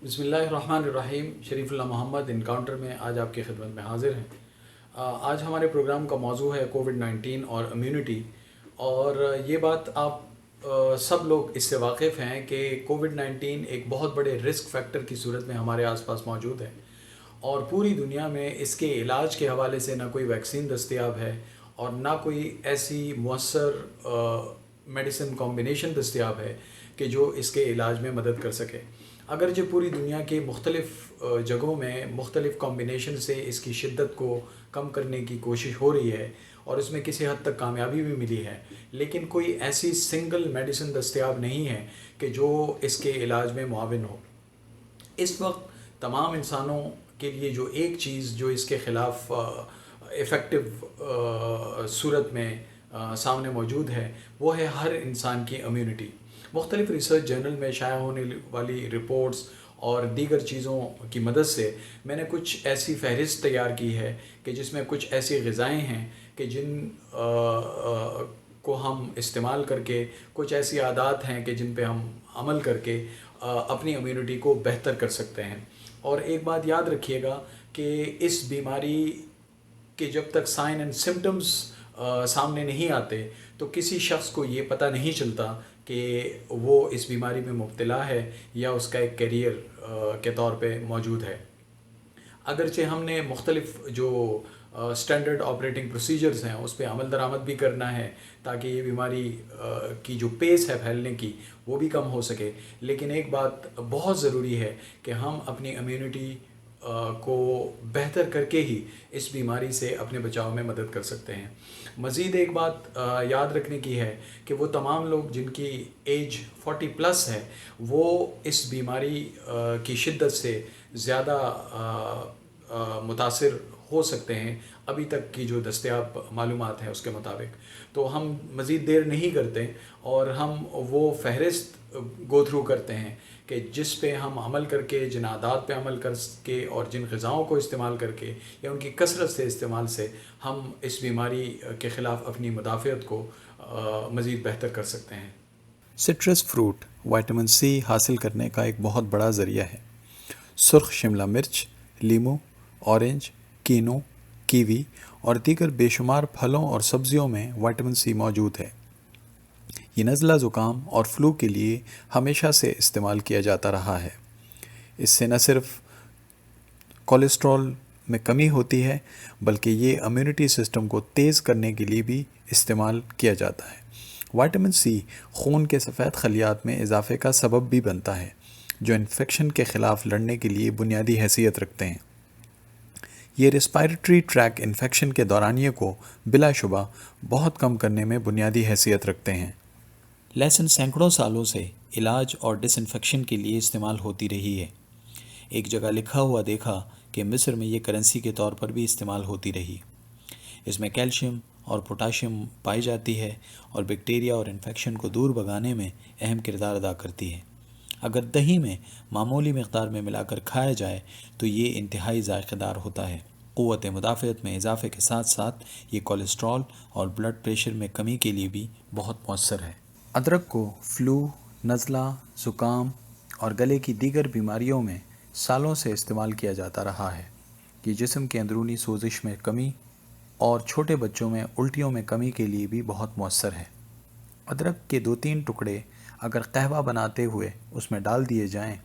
بسم اللہ الرحمن الرحیم. شریف اللہ محمد انکاؤنٹر میں آج آپ کی خدمت میں حاضر ہیں. آج ہمارے پروگرام کا موضوع ہے کووڈ-19 اور امیونٹی. اور یہ بات آپ سب لوگ اس سے واقف ہیں کہ کووڈ-19 ایک بہت بڑے رسک فیکٹر کی صورت میں ہمارے آس پاس موجود ہے، اور پوری دنیا میں اس کے علاج کے حوالے سے نہ کوئی ویکسین دستیاب ہے اور نہ کوئی ایسی مؤثر میڈیسن کمبینیشن دستیاب ہے کہ جو اس کے علاج میں مدد کر سکے. اگرچہ پوری دنیا کے مختلف جگہوں میں مختلف کمبینیشن سے اس کی شدت کو کم کرنے کی کوشش ہو رہی ہے اور اس میں کسی حد تک کامیابی بھی ملی ہے، لیکن کوئی ایسی سنگل میڈیسن دستیاب نہیں ہے کہ جو اس کے علاج میں معاون ہو. اس وقت تمام انسانوں کے لیے جو ایک چیز جو اس کے خلاف افیکٹو صورت میں سامنے موجود ہے وہ ہے ہر انسان کی امیونٹی. مختلف ریسرچ جرنل میں شائع ہونے والی رپورٹس اور دیگر چیزوں کی مدد سے میں نے کچھ ایسی فہرست تیار کی ہے کہ جس میں کچھ ایسی غذائیں ہیں کہ جن کو ہم استعمال کر کے، کچھ ایسی عادات ہیں کہ جن پہ ہم عمل کر کے اپنی امیونٹی کو بہتر کر سکتے ہیں. اور ایک بات یاد رکھیے گا کہ اس بیماری کہ جب تک سائن اینڈ سمٹمز سامنے نہیں آتے تو کسی شخص کو یہ پتہ نہیں چلتا کہ وہ اس بیماری میں مبتلا ہے یا اس کا ایک کیریئر کے طور پہ موجود ہے. اگرچہ ہم نے مختلف جو اسٹینڈرڈ آپریٹنگ پروسیجرز ہیں اس پہ عمل درآمد بھی کرنا ہے تاکہ یہ بیماری کی جو پیس ہے پھیلنے کی وہ بھی کم ہو سکے، لیکن ایک بات بہت ضروری ہے کہ ہم اپنی امیونٹی کو بہتر کر کے ہی اس بیماری سے اپنے بچاؤ میں مدد کر سکتے ہیں. مزید ایک بات یاد رکھنے کی ہے کہ وہ تمام لوگ جن کی ایج 40+ ہے وہ اس بیماری کی شدت سے زیادہ متاثر ہو سکتے ہیں ابھی تک کی جو دستیاب معلومات ہیں اس کے مطابق. تو ہم مزید دیر نہیں کرتے اور ہم وہ فہرست گو تھرو کرتے ہیں کہ جس پہ ہم عمل کر کے، جن عادات پہ عمل کر کے اور جن غذاؤں کو استعمال کر کے یا ان کی کثرت سے استعمال سے ہم اس بیماری کے خلاف اپنی مدافعت کو مزید بہتر کر سکتے ہیں. سٹرس فروٹ وائٹامن سی حاصل کرنے کا ایک بہت بڑا ذریعہ ہے. سرخ شملہ مرچ، لیمو، اورنج، کینو، کیوی اور دیگر بے شمار پھلوں اور سبزیوں میں وائٹامن سی موجود ہے. یہ نزلہ زکام اور فلو کے لیے ہمیشہ سے استعمال کیا جاتا رہا ہے. اس سے نہ صرف کولیسٹرول میں کمی ہوتی ہے بلکہ یہ امیونٹی سسٹم کو تیز کرنے کے لیے بھی استعمال کیا جاتا ہے. وائٹامن سی خون کے سفید خلیات میں اضافے کا سبب بھی بنتا ہے جو انفیکشن کے خلاف لڑنے کے لیے بنیادی حیثیت رکھتے ہیں. یہ ریسپائریٹری ٹریک انفیکشن کے دورانیے کو بلا شبہ بہت کم کرنے میں بنیادی حیثیت رکھتے ہیں. لہسن سینکڑوں سالوں سے علاج اور ڈس انفیکشن کے لیے استعمال ہوتی رہی ہے. ایک جگہ لکھا ہوا دیکھا کہ مصر میں یہ کرنسی کے طور پر بھی استعمال ہوتی رہی. اس میں کیلشیم اور پوٹاشیم پائی جاتی ہے اور بیکٹیریا اور انفیکشن کو دور بھگانے میں اہم کردار ادا کرتی ہے. اگر دہی میں معمولی مقدار میں ملا کر کھایا جائے تو یہ انتہائی ذائقہ دار ہوتا ہے. قوت مدافعت میں اضافے کے ساتھ ساتھ یہ کولیسٹرول اور بلڈ پریشر میں کمی کے لیے بھی بہت مؤثر ہے. ادرک کو فلو، نزلہ، زکام اور گلے کی دیگر بیماریوں میں سالوں سے استعمال کیا جاتا رہا ہے. یہ جسم کے اندرونی سوزش میں کمی اور چھوٹے بچوں میں الٹیوں میں کمی کے لیے بھی بہت مؤثر ہے. ادرک کے 2-3 ٹکڑے اگر قہوہ بناتے ہوئے اس میں ڈال دیے جائیں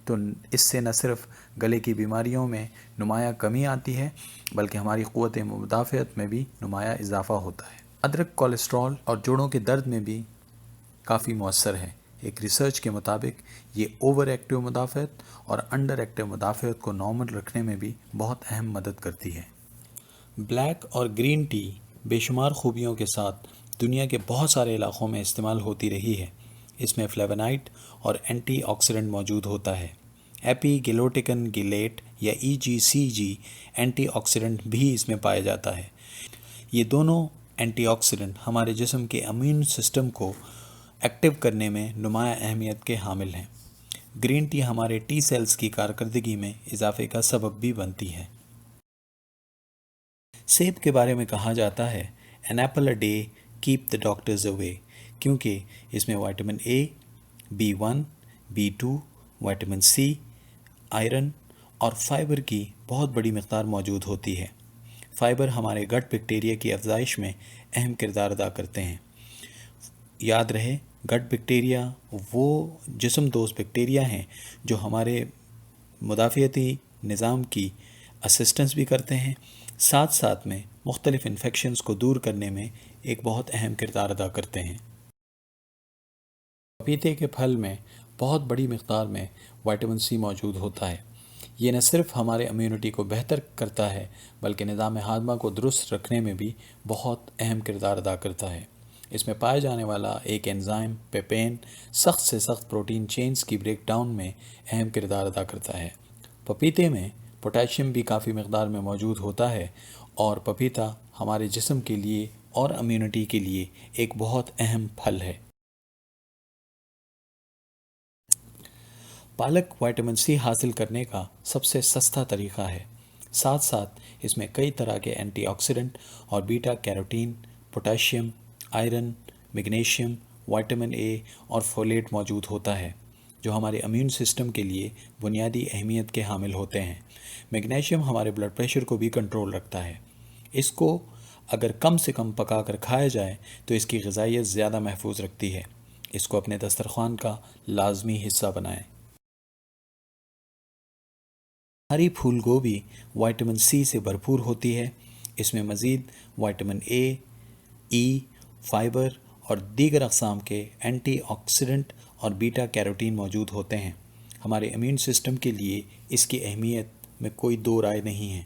تو اس سے نہ صرف گلے کی بیماریوں میں نمایاں کمی آتی ہے بلکہ ہماری قوت مدافعت میں بھی نمایاں اضافہ ہوتا ہے. ادرک کولیسٹرول اور جوڑوں کے درد میں بھی کافی مؤثر ہے. ایک ریسرچ کے مطابق یہ اوور ایکٹیو مدافعت اور انڈر ایکٹیو مدافعت کو نارمل رکھنے میں بھی بہت اہم مدد کرتی ہے. بلیک اور گرین ٹی بے شمار خوبیوں کے ساتھ دنیا کے بہت سارے علاقوں میں استعمال ہوتی رہی ہے. اس میں فلیونائٹ اور اینٹی آکسیڈنٹ موجود ہوتا ہے. ایپی گلوٹیکن گلیٹ یا EGCG اینٹی آکسیڈنٹ بھی اس میں پایا جاتا ہے. یہ دونوں اینٹی آکسیڈنٹ ہمارے جسم کے امیون سسٹم کو ایکٹیو کرنے میں نمایاں اہمیت کے حامل ہیں. گرین ٹی ہمارے ٹی سیلز کی کارکردگی میں اضافے کا سبب بھی بنتی ہے. سیب کے بارے میں کہا جاتا ہے an apple a day keep the doctors away، کیونکہ اس میں vitamin A، B1، B2، vitamin C iron اور فائبر کی بہت بڑی مقدار موجود ہوتی ہے۔ فائبر ہمارے گٹ بیکٹیریا کی افزائش میں اہم کردار ادا کرتے ہیں۔ یاد رہے، گٹ بیکٹیریا وہ جسم دوست بیکٹیریا ہیں جو ہمارے مدافعتی نظام کی اسسٹنس بھی کرتے ہیں، ساتھ ساتھ میں مختلف انفیکشنز کو دور کرنے میں ایک بہت اہم کردار ادا کرتے ہیں۔ پپیتے کے پھل میں بہت بڑی مقدار میں وائٹامن سی موجود ہوتا ہے۔ یہ نہ صرف ہمارے امیونٹی کو بہتر کرتا ہے بلکہ نظام ہاضمہ کو درست رکھنے میں بھی بہت اہم کردار ادا کرتا ہے۔ اس میں پائے جانے والا ایک انزائم پیپین سخت سے سخت پروٹین چینز کی بریک ڈاؤن میں اہم کردار ادا کرتا ہے۔ پپیتے میں پوٹاشیم بھی کافی مقدار میں موجود ہوتا ہے اور پپیتا ہمارے جسم کے لیے اور امیونٹی کے لیے ایک بہت اہم پھل ہے۔ پالک وائٹامن سی حاصل کرنے کا سب سے سستا طریقہ ہے۔ ساتھ ساتھ اس میں کئی طرح کے اینٹی آکسیڈنٹ اور beta carotene, potassium, iron, magnesium, vitamin A اور فولیٹ موجود ہوتا ہے، جو ہمارے امیون سسٹم کے لیے بنیادی اہمیت کے حامل ہوتے ہیں۔ میگنیشیم ہمارے بلڈ پریشر کو بھی کنٹرول رکھتا ہے۔ اس کو اگر کم سے کم پکا کر کھایا جائے تو اس کی غذائیت زیادہ محفوظ رکھتی ہے۔ اس کو اپنے دسترخوان کا لازمی حصہ بنائیں۔ ہری پھول گوبھی وائٹامن سی سے بھرپور ہوتی ہے۔ اس میں مزید وائٹامن اے، ای، فائبر اور دیگر اقسام کے اینٹی آکسیڈنٹ اور بیٹا کیروٹین موجود ہوتے ہیں۔ ہمارے امیون سسٹم کے لیے اس کی اہمیت میں کوئی دو رائے نہیں ہے۔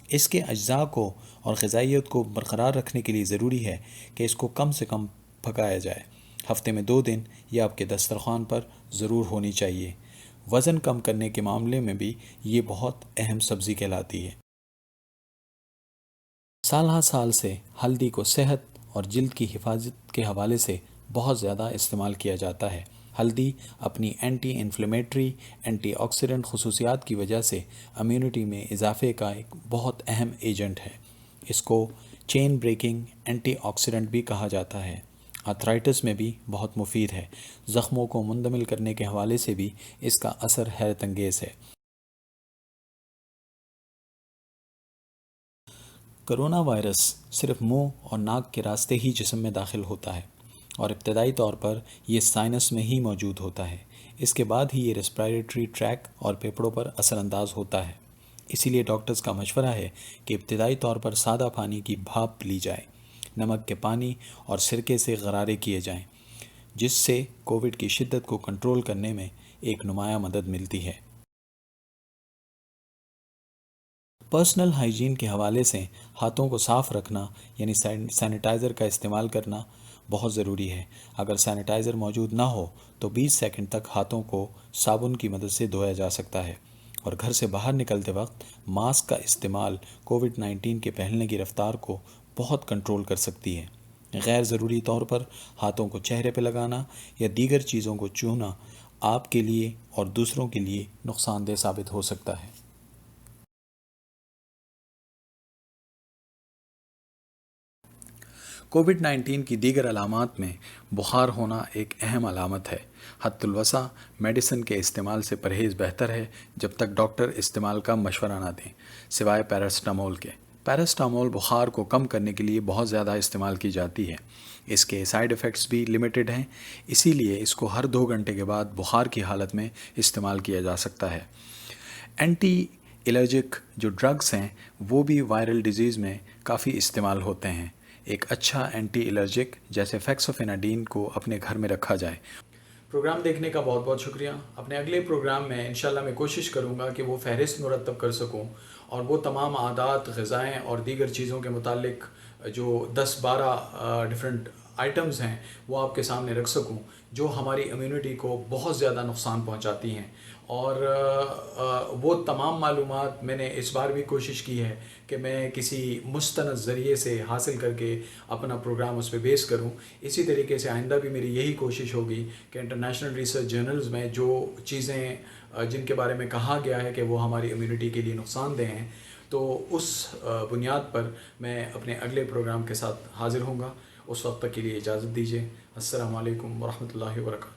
اس کے اجزاء کو اور غذائیت کو برقرار رکھنے کے لیے ضروری ہے کہ اس کو کم سے کم پکایا جائے۔ ہفتے میں 2 دن یہ آپ کے دسترخوان پر ضرور ہونی چاہیے۔ وزن کم کرنے کے معاملے میں بھی یہ بہت اہم سبزی کہلاتی ہے۔ سال ہر سال سے ہلدی کو صحت اور جلد کی حفاظت کے حوالے سے بہت زیادہ استعمال کیا جاتا ہے۔ ہلدی اپنی اینٹی انفلیمیٹری، اینٹی آکسیڈنٹ خصوصیات کی وجہ سے امیونٹی میں اضافے کا ایک بہت اہم ایجنٹ ہے۔ اس کو چین بریکنگ اینٹی آکسیڈنٹ بھی کہا جاتا ہے۔ آرتھرائٹس میں بھی بہت مفید ہے۔ زخموں کو مندمل کرنے کے حوالے سے بھی اس کا اثر حیرت انگیز ہے۔ کرونا وائرس صرف منہ اور ناک کے راستے ہی جسم میں داخل ہوتا ہے اور ابتدائی طور پر یہ سائنس میں ہی موجود ہوتا ہے۔ اس کے بعد ہی یہ ریسپائریٹری ٹریک اور پھیپھڑوں پر اثر انداز ہوتا ہے۔ اسی لیے ڈاکٹرز کا مشورہ ہے کہ ابتدائی طور پر سادہ پانی کی بھاپ لی جائے، نمک کے پانی اور سرکے سے غرارے کیے جائیں، جس سے کووڈ کی شدت کو کنٹرول کرنے میں ایک نمایاں مدد ملتی ہے۔ پرسنل ہائیجین کے حوالے سے ہاتھوں کو صاف رکھنا یعنی سینیٹائزر کا استعمال کرنا بہت ضروری ہے۔ اگر سینیٹائزر موجود نہ ہو تو 20 سیکنڈ تک ہاتھوں کو صابن کی مدد سے دھویا جا سکتا ہے، اور گھر سے باہر نکلتے وقت ماسک کا استعمال کووڈ 19 کے پھیلنے کی رفتار کو بہت کنٹرول کر سکتی ہے۔ غیر ضروری طور پر ہاتھوں کو چہرے پہ لگانا یا دیگر چیزوں کو چھونا آپ کے لیے اور دوسروں کے لیے نقصان دہ ثابت ہو سکتا ہے۔ کووڈ 19 کی دیگر علامات میں بخار ہونا ایک اہم علامت ہے۔ حد الوسع میڈیسن کے استعمال سے پرہیز بہتر ہے جب تک ڈاکٹر استعمال کا مشورہ نہ دیں، سوائے پیراسٹامول کے۔ پیراسٹامول بخار کو کم کرنے کے لیے بہت زیادہ استعمال کی جاتی ہے۔ اس کے سائیڈ ایفیکٹس بھی لمیٹڈ ہیں، اسی لیے اس کو ہر 2 گھنٹے کے بعد بخار کی حالت میں استعمال کیا جا سکتا ہے۔ اینٹی الرجک جو ڈرگس ہیں وہ بھی وائرل ڈیزیز میں کافی استعمال ہوتے ہیں۔ ایک اچھا اینٹی الرجک جیسے فیکسوفیناڈین کو اپنے گھر میں رکھا جائے۔ پروگرام دیکھنے کا بہت بہت شکریہ۔ اپنے اگلے پروگرام میں انشاءاللہ میں کوشش کروں گا کہ وہ فہرست مرتب کر سکوں اور وہ تمام عادات، غذائیں اور دیگر چیزوں کے متعلق جو 10-12 ڈیفرنٹ آئٹمز ہیں وہ آپ کے سامنے رکھ سکوں جو ہماری امیونٹی کو بہت زیادہ نقصان پہنچاتی ہیں۔ اور وہ تمام معلومات میں نے اس بار بھی کوشش کی ہے کہ میں کسی مستند ذریعے سے حاصل کر کے اپنا پروگرام اس پہ بیس کروں۔ اسی طریقے سے آئندہ بھی میری یہی کوشش ہوگی کہ انٹرنیشنل ریسرچ جرنلز میں جو چیزیں جن کے بارے میں کہا گیا ہے کہ وہ ہماری امیونٹی کے لیے نقصان دہ ہیں، تو اس بنیاد پر میں اپنے اگلے پروگرام کے ساتھ حاضر ہوں گا۔ اس وقت تک کے لیے اجازت دیجیے۔ السلام علیکم ورحمۃ اللہ وبرکاتہ۔